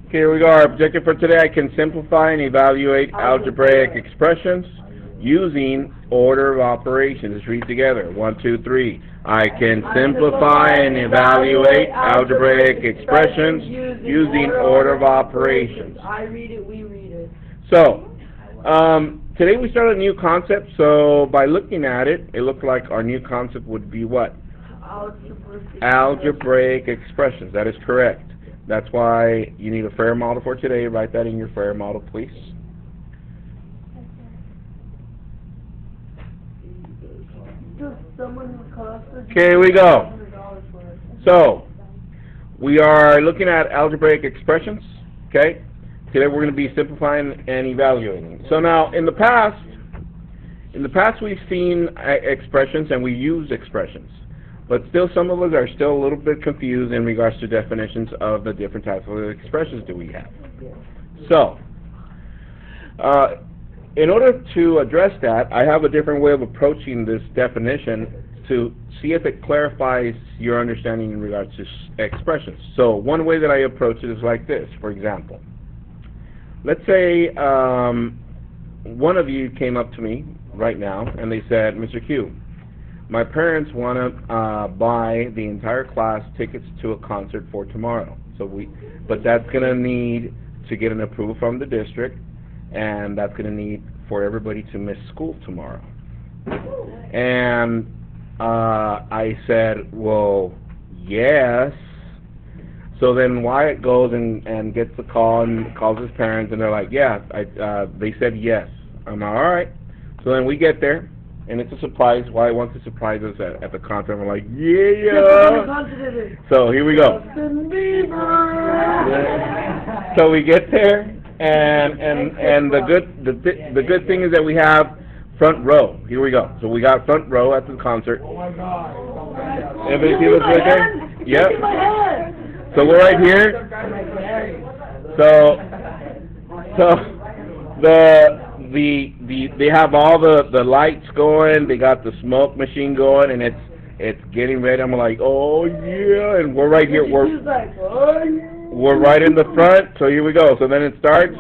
Okay, here we go. Our objective for today, I can simplify and evaluate algebraic expressions using order of operations. Let's read together. 1, 2, 3. I can simplify and evaluate algebraic expressions using order of operations. I read it, we read it. So, today we started a new concept, so by looking at it, it looked like our new concept would be what? Algebraic expressions. That is correct. That's why you need a fair model for today. Write that in your fair model, please. Okay, here we go. So, we are looking at algebraic expressions, okay? Today we're going to be simplifying and evaluating. So now, in the past we've seen expressions and we use expressions. But still, some of us are still a little bit confused in regards to definitions of the different types of expressions that we have. So, in order to address that, I have a different way of approaching this definition to see if it clarifies your understanding in regards to expressions. So, one way that I approach it is like this, for example. Let's say one of you came up to me right now and they said, Mr. Q, my parents want to buy the entire class tickets to a concert for tomorrow. But that's going to need to get an approval from the district, and that's going to need for everybody to miss school tomorrow. And I said, well, yes. So then Wyatt goes and gets the call and calls his parents, and they're like, yeah, they said yes. I'm like, all right. So then we get there. And it's a surprise. Wyatt wants to surprise us at the concert. I'm like, yeah. So here we go. So we get there, and the good thing is that we have front row. Here we go. So we got front row at the concert. Oh my God! Everybody see this right there? Yep. So we're right here. So they have all the lights going, they got the smoke machine going, and it's getting ready. I'm like, oh yeah, and we're right here. We're right in the front. So here we go. So then it starts.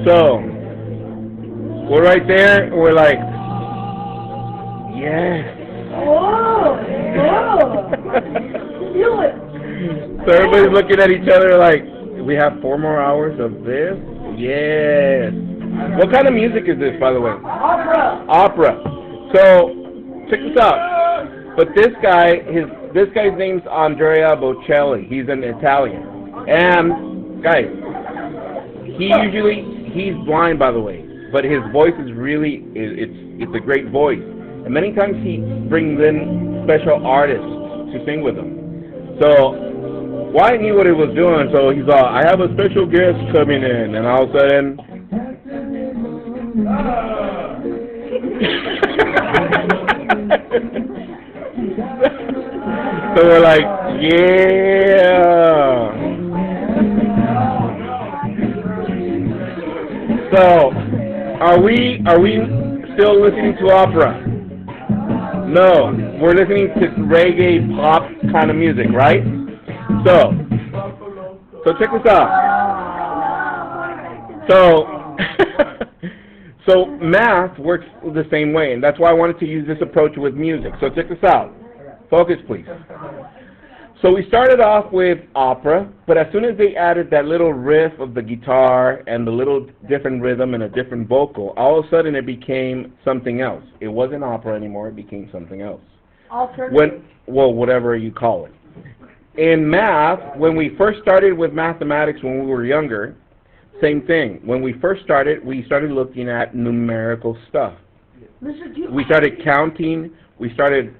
So, we're right there, and we're like, yes. So everybody's looking at each other like, we have 4 more hours of this? Yes. What kind of music is this, by the way? Opera. So, check this out. But this guy's name's Andrea Bocelli. He's an Italian. And, guys, he's blind, by the way, but his voice is really, it's a great voice. And many times he brings in special artists to sing with him. So, Wyatt knew what he was doing, so he's like, I have a special guest coming in, and all of a sudden, so we're like, yeah. So, are we still listening to opera? No, we're listening to reggae pop kind of music, right? So check this out. So math works the same way, and that's why I wanted to use this approach with music. So check this out. Focus, please. So we started off with opera, but as soon as they added that little riff of the guitar and the little different rhythm and a different vocal, all of a sudden it became something else. It wasn't opera anymore, it became something else. Alternative? Well, whatever you call it. In math, when we first started with mathematics when we were younger, same thing. When we first started, we started looking at numerical stuff. We started counting, we started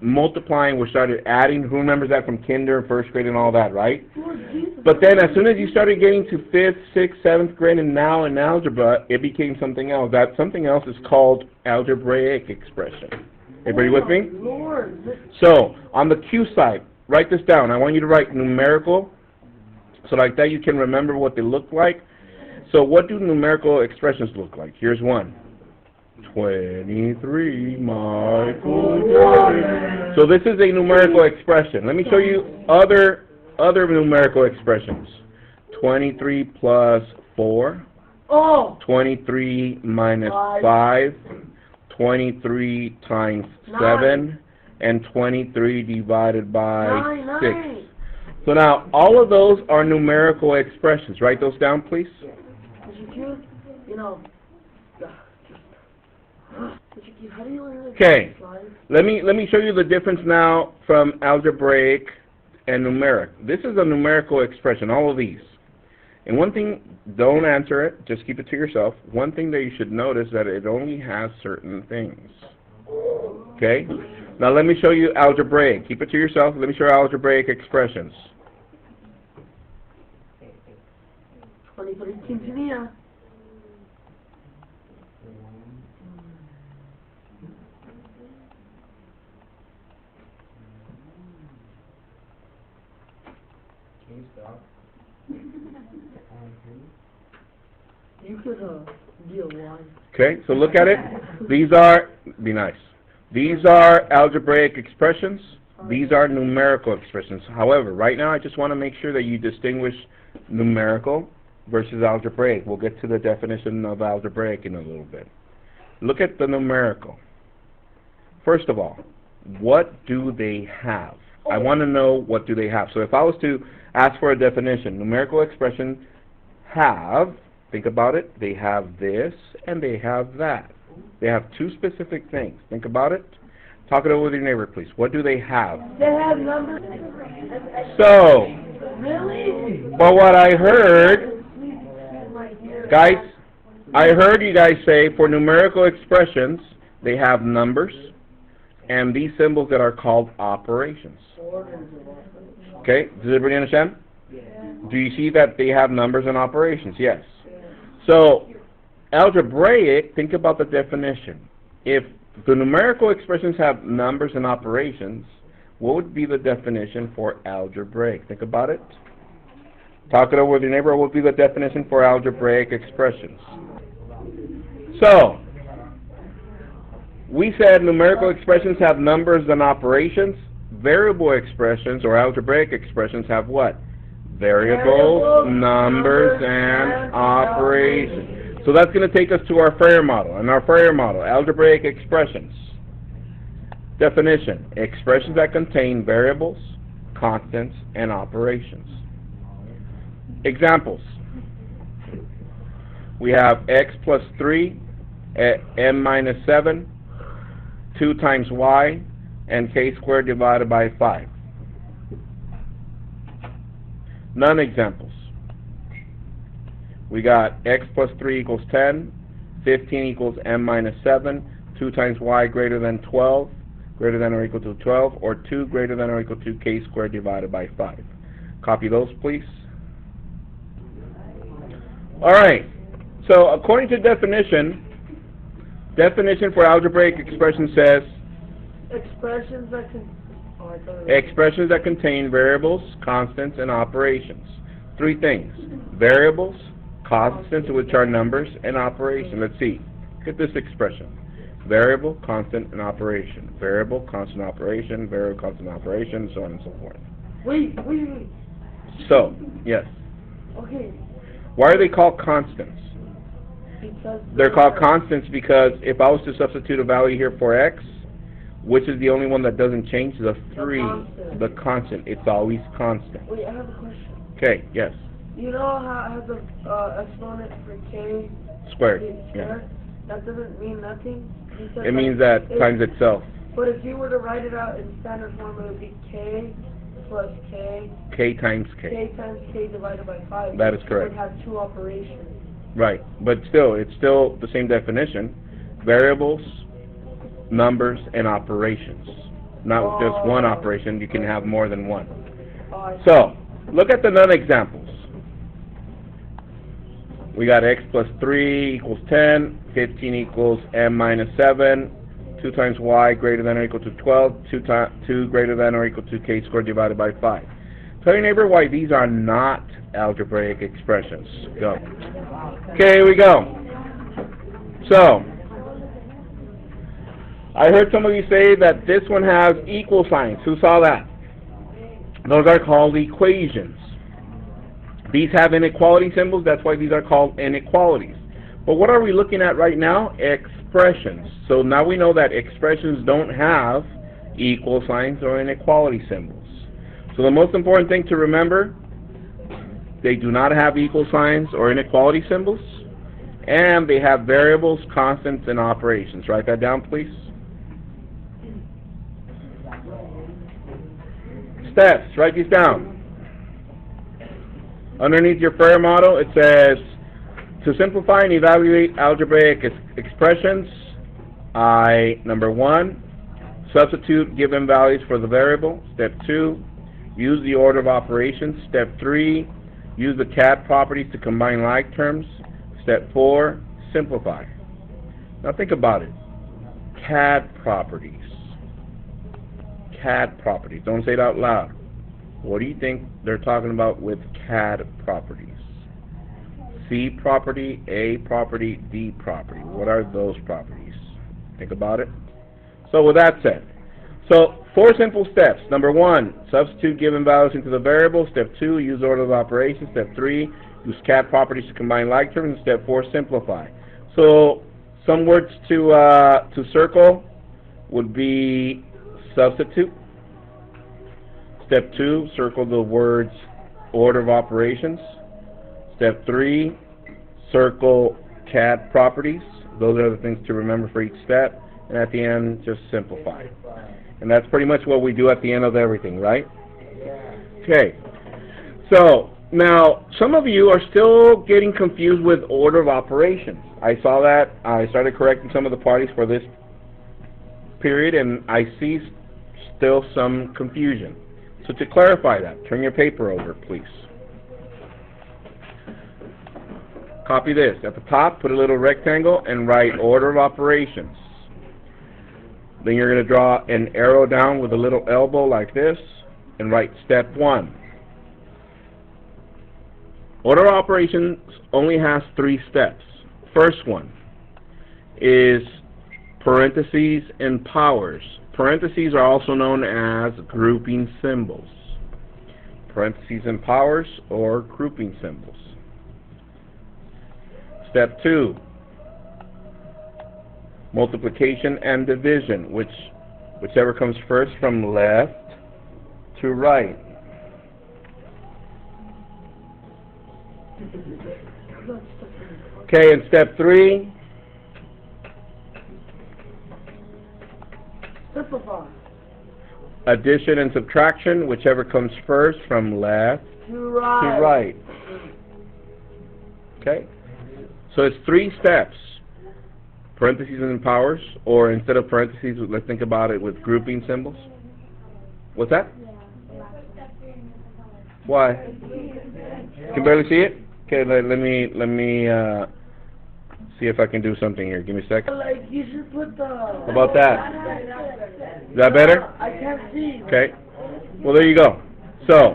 multiplying, we started adding. Who remembers that from kinder, first grade, and all that, right? But then as soon as you started getting to 5th, 6th, 7th grade, and now in algebra, it became something else. That something else is called algebraic expression. Everybody with me? So, on the Q side, write this down. I want you to write numerical, so like that you can remember what they look like. So what do numerical expressions look like? Here's one. 23 Michael Jordan. So this is a numerical expression. Let me show you other numerical expressions. 23 plus 4. Oh! 23 minus 5. 23 times 7. And 23 divided by 6. So now, all of those are numerical expressions. Write those down, please. Okay, let me show you the difference now from algebraic and numeric. This is a numerical expression, all of these. And one thing, don't answer it, just keep it to yourself. One thing that you should notice that it only has certain things. Okay? Now let me show you algebraic. Keep it to yourself. Let me show you algebraic expressions. 23 quinceanilla. You could be a one. Okay, so look at it. These are, be nice. These are algebraic expressions. These are numerical expressions. However, right now I just want to make sure that you distinguish numerical versus algebraic. We'll get to the definition of algebraic in a little bit. Look at the numerical. First of all, what do they have? I want to know what do they have. So if I was to ask for a definition, numerical expressions have, think about it, they have this and they have that. They have two specific things. Think about it. Talk it over with your neighbor, please. What do they have? They have numbers. So, Really? but what I heard, guys, I heard you guys say for numerical expressions, they have numbers and these symbols that are called operations. Okay, does everybody understand? Do you see that they have numbers and operations? Yes. So, algebraic, think about the definition. If the numerical expressions have numbers and operations, what would be the definition for algebraic? Think about it. Talk it over with your neighbor. What would be the definition for algebraic expressions? So, we said numerical expressions have numbers and operations. Variable expressions or algebraic expressions have what? Variables, numbers, and operations. So that's going to take us to our Freire model. And our Freire model, algebraic expressions. Definition, expressions that contain variables, constants, and operations. Examples. We have x plus 3, m minus 7, 2 times y, and k squared divided by 5. Non-examples. We got x plus 3 equals 10, 15 equals m minus 7, 2 times y greater than 12, greater than or equal to 12, or 2 greater than or equal to k squared divided by 5. Copy those, please. Alright, so according to definition for algebraic expression says expressions expressions that contain variables, constants, and operations. Three things. Variables, constants, which are numbers, and operation. Let's see. Look at this expression. Variable, constant, and operation. Variable, constant, operation. Variable, constant, operation, so on and so forth. Wait. So, yes. Okay. Why are they called constants? Because They're called constants because if I was to substitute a value here for x, which is the only one that doesn't change? The 3, the constant. It's always constant. Wait, I have a question. Okay, yes. You know how it has the exponent for k Squared. squared? Yeah. That doesn't mean nothing? Because It means that times itself. But if you were to write it out in standard form, it would be k plus k. K times k. K times k divided by 5. That is correct. It would have two operations. Right, but still, it's still the same definition. Variables, numbers, and operations. Not just one operation, you can have more than one. So, look at the non-examples. We got x plus 3 equals 10, 15 equals m minus 7, 2 times y greater than or equal to 12, 2 greater than or equal to k squared divided by 5. Tell your neighbor why these are not algebraic expressions. Go. Okay, here we go. So, I heard some of you say that this one has equal signs. Who saw that? Those are called equations. These have inequality symbols. That's why these are called inequalities. But what are we looking at right now? Expressions. So now we know that expressions don't have equal signs or inequality symbols. So the most important thing to remember, they do not have equal signs or inequality symbols, and they have variables, constants, and operations. Write that down, please. Steps. Write these down. Underneath your FAIR model, it says, to simplify and evaluate algebraic expressions, number 1, substitute given values for the variable. Step 2, use the order of operations. Step 3, use the CAD properties to combine like terms. Step 4, simplify. Now think about it. CAD properties. CAD properties. Don't say it out loud. What do you think they're talking about with CAD properties? C property, A property, D property. What are those properties? Think about it. So with that said, so 4 simple steps. Number 1, substitute given values into the variable. Step 2, use order of operations. Step 3, use CAD properties to combine like terms. And step 4, simplify. So some words to circle would be substitute. Step 2, circle the words order of operations. Step 3, circle CAD properties. Those are the things to remember for each step. And at the end, just simplify. And that's pretty much what we do at the end of everything, right? Okay. So, now, some of you are still getting confused with order of operations. I saw that. I started correcting some of the parties for this period, and I see still some confusion. So to clarify that, turn your paper over, please. Copy this. At the top, put a little rectangle and write order of operations. Then you're going to draw an arrow down with a little elbow like this and write step 1. Order of operations only has 3 steps. First one is parentheses and powers. Parentheses are also known as grouping symbols. Parentheses and powers, or grouping symbols. Step 2, multiplication and division, whichever comes first from left to right. Okay, and step 3, simplify. Addition and subtraction, whichever comes first from left To right. to right. Okay? So it's 3 steps. Parentheses and powers, or instead of parentheses, let's think about it with grouping symbols. What's that? Why? You can barely see it? Okay, let me see if I can do something here. Give me a second. Like, you should put the... How about that? Is that better? I can't see. Okay. Well, there you go. So,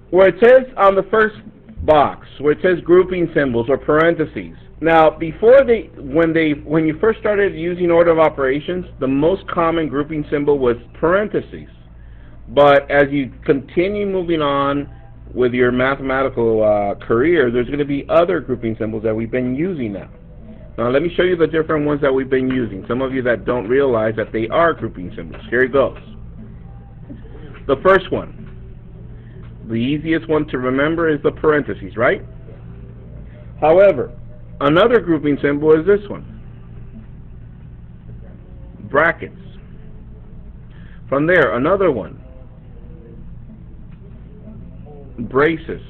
where it says on the first box, where it says grouping symbols or parentheses. Now, before when you first started using order of operations, the most common grouping symbol was parentheses. But as you continue moving on with your mathematical career, there's going to be other grouping symbols that we've been using now. Now, let me show you the different ones that we've been using. Some of you that don't realize that they are grouping symbols. Here it goes. The first one. The easiest one to remember is the parentheses, right? However, another grouping symbol is this one. Brackets. From there, another one. Braces.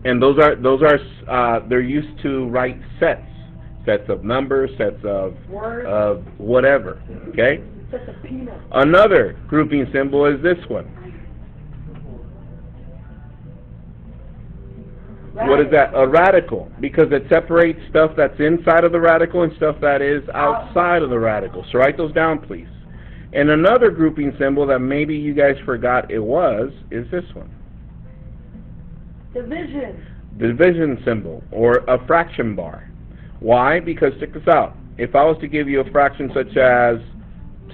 And those are they're used to write sets of numbers, sets of whatever. Okay. Another grouping symbol is this one. What is that? A radical, because it separates stuff that's inside of the radical and stuff that is outside of the radical. So write those down, please. And another grouping symbol that maybe you guys forgot it was is this one. Division. Division symbol, or a fraction bar. Why? Because check this out. If I was to give you a fraction such as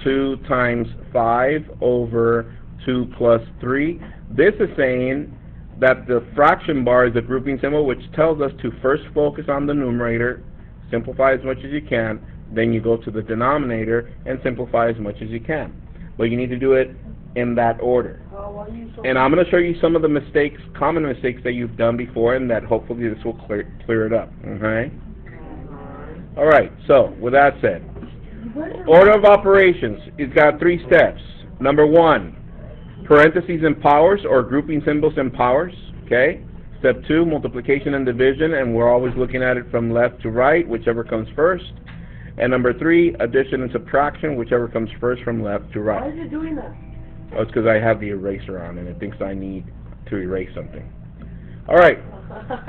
2 times 5 over 2 plus 3, this is saying that the fraction bar is a grouping symbol, which tells us to first focus on the numerator, simplify as much as you can, then you go to the denominator and simplify as much as you can. But you need to do it in that order. And I'm going to show you some of the mistakes, common mistakes that you've done before, and that hopefully this will clear it up. Okay? Alright, so with that said, order of operations, it's got 3 steps. Number 1, parentheses and powers, or grouping symbols and powers. Okay? Step 2, multiplication and division, and we're always looking at it from left to right, whichever comes first. And number 3, addition and subtraction, whichever comes first from left to right. Why is it doing that? Oh, it's because I have the eraser on and it thinks I need to erase something. Alright,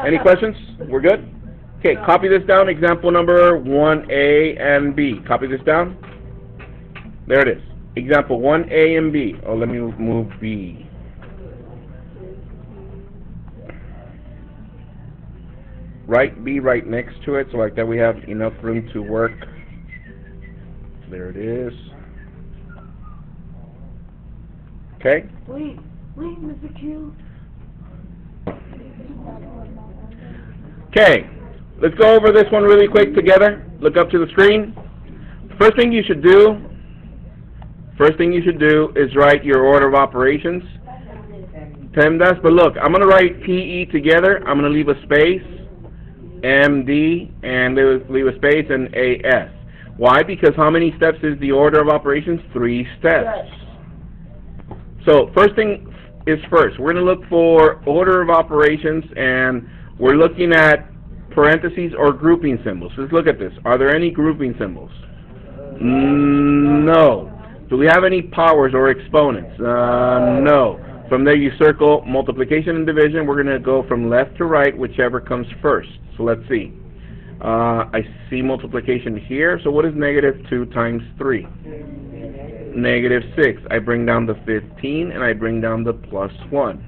any questions? We're good? Okay, copy this down, example number 1A and B. Copy this down. There it is. Example 1A and B. Oh, let me move B. Write B right next to it, so like that we have enough room to work. There it is. Okay? Wait, Mr. Q. Okay, let's go over this one really quick together. Look up to the screen. First thing you should do is write your order of operations. PEMDAS, but look, I'm going to write PE together. I'm going to leave a space, MD, and leave a space, and AS. Why? Because how many steps is the order of operations? 3 steps. Yes. So first thing is first. We're going to look for order of operations, and we're looking at parentheses or grouping symbols. Let's look at this. Are there any grouping symbols? No. Do we have any powers or exponents? No. From there you circle multiplication and division. We're going to go from left to right, whichever comes first. So let's see. I see multiplication here. So what is negative 2 times 3? Negative 6. I bring down the 15 and I bring down the plus 1.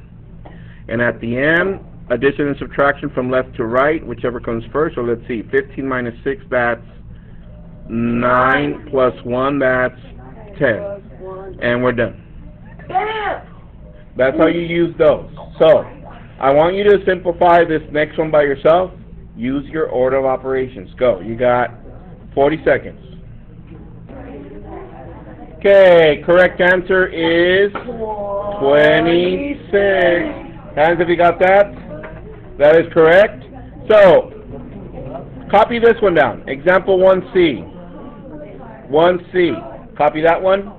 And at the end, addition and subtraction from left to right, whichever comes first. So let's see. 15 minus 6, that's 9, plus 1, that's 10. And we're done. That's how you use those. So, I want you to simplify this next one by yourself. Use your order of operations. Go. You got 40 seconds. Okay, correct answer is 26. Hands if you got that. That is correct. So, copy this one down. Example 1C. 1C. Copy that one.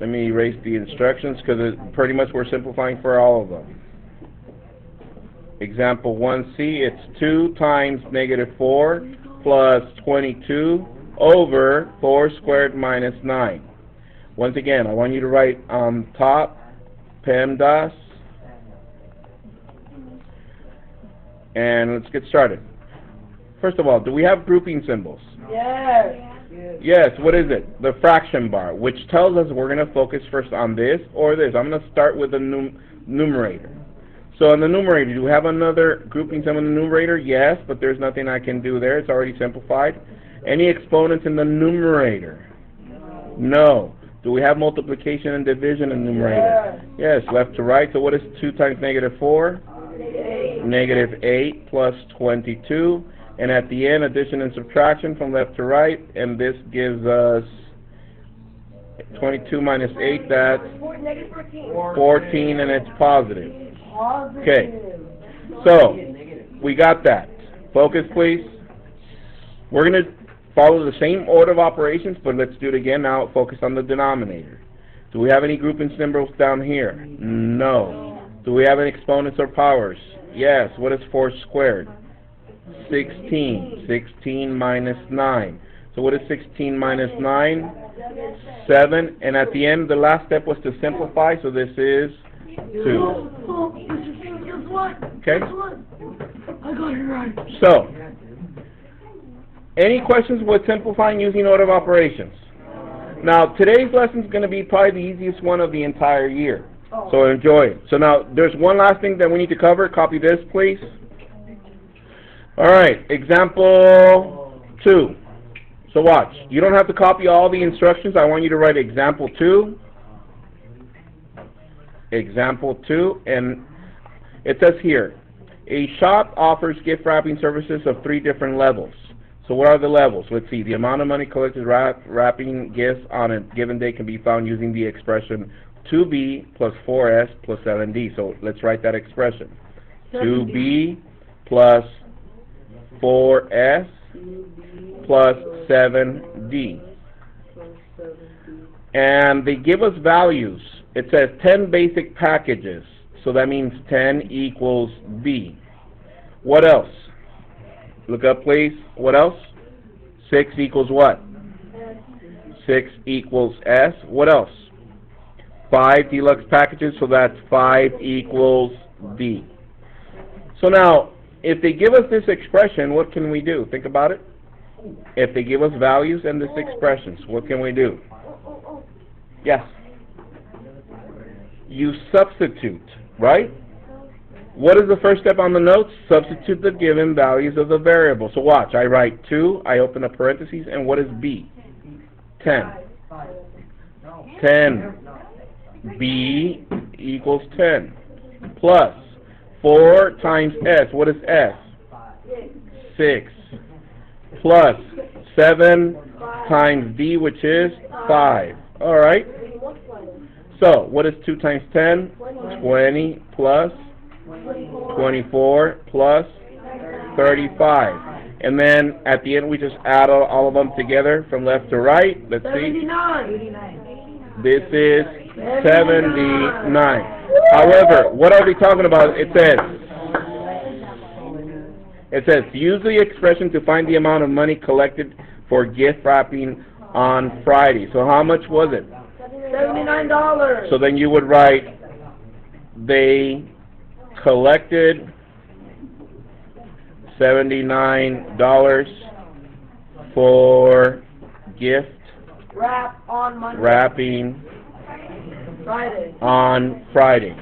Let me erase the instructions because pretty much we're simplifying for all of them. Example 1C, it's 2 times negative 4 plus 22 over 4 squared minus 9. Once again, I want you to write on top, PEMDAS, and let's get started. First of all, do we have grouping symbols? Yes. Yes, what is it? The fraction bar, which tells us we're going to focus first on this or this. I'm going to start with the numerator. So in the numerator, do we have another grouping symbol in the numerator? Yes, but there's nothing I can do there. It's already simplified. Any exponents in the numerator? No. Do we have multiplication and division in the numerator? Yes, left to right. So what is 2 times negative 4? 8. Negative 8 plus 22. And at the end, addition and subtraction from left to right. And this gives us 22 minus 8, that's 14, and it's positive. Okay, so we got that. Focus, please. We're going to follow the same order of operations, but let's do it again. Now focus on the denominator. Do we have any grouping symbols down here? No. Do we have any exponents or powers? Yes. What is 4 squared? 16. 16 minus 9. So what is 16 minus 9? 7. And at the end, the last step was to simplify, so this is 2. Oh, guess what? Okay? Guess what? I got it right. So, any questions with simplifying using order of operations? Now, today's lesson is going to be probably the easiest one of the entire year. So enjoy it. So now, there's one last thing that we need to cover. Copy this, please. All right, example 2. So watch. You don't have to copy all the instructions. I want you to write example 2. Example 2, and it says here, a shop offers gift wrapping services of 3 different levels. So what are the levels? Let's see. The amount of money collected wrapping gifts on a given day can be found using the expression 2B plus 4S plus 7D. So let's write that expression. 2B plus 4S plus 7D. And they give us values. It says 10 basic packages. So that means 10 equals B. What else? Look up, please. What else? 6 equals what? 6 equals S. What else? 5 deluxe packages, so that's 5 equals D. So now, if they give us this expression, what can we do? Think about it. If they give us values and this expressions, what can we do? Yes. You substitute, right? What is the first step on the notes? Substitute the given values of the variable. So watch, I write 2, I open a parentheses, and what is B? 10. 10. B equals 10. Plus 4 times S. What is S? 6. Plus 7 times D, which is 5. All right. So, what is 2 times 10? 20 plus 24 plus 35. And then at the end we just add all of them together from left to right. Let's see. 79. This is 79. However, what are we talking about? It says use the expression to find the amount of money collected for gift wrapping on Friday. So how much was it? $79. So then you would write they collected $79 for gift wrapping on Friday.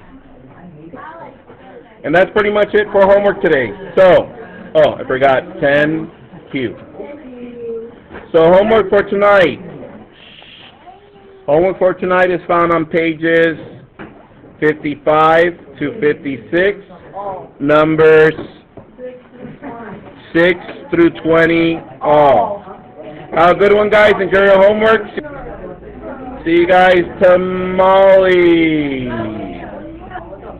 And that's pretty much it for homework today. So, oh, I forgot 10Q. So homework for tonight. Homework for tonight is found on pages 55 to 56, numbers 6 through 20 all. Have a good one, guys. Enjoy your homework. See you guys tomorrow.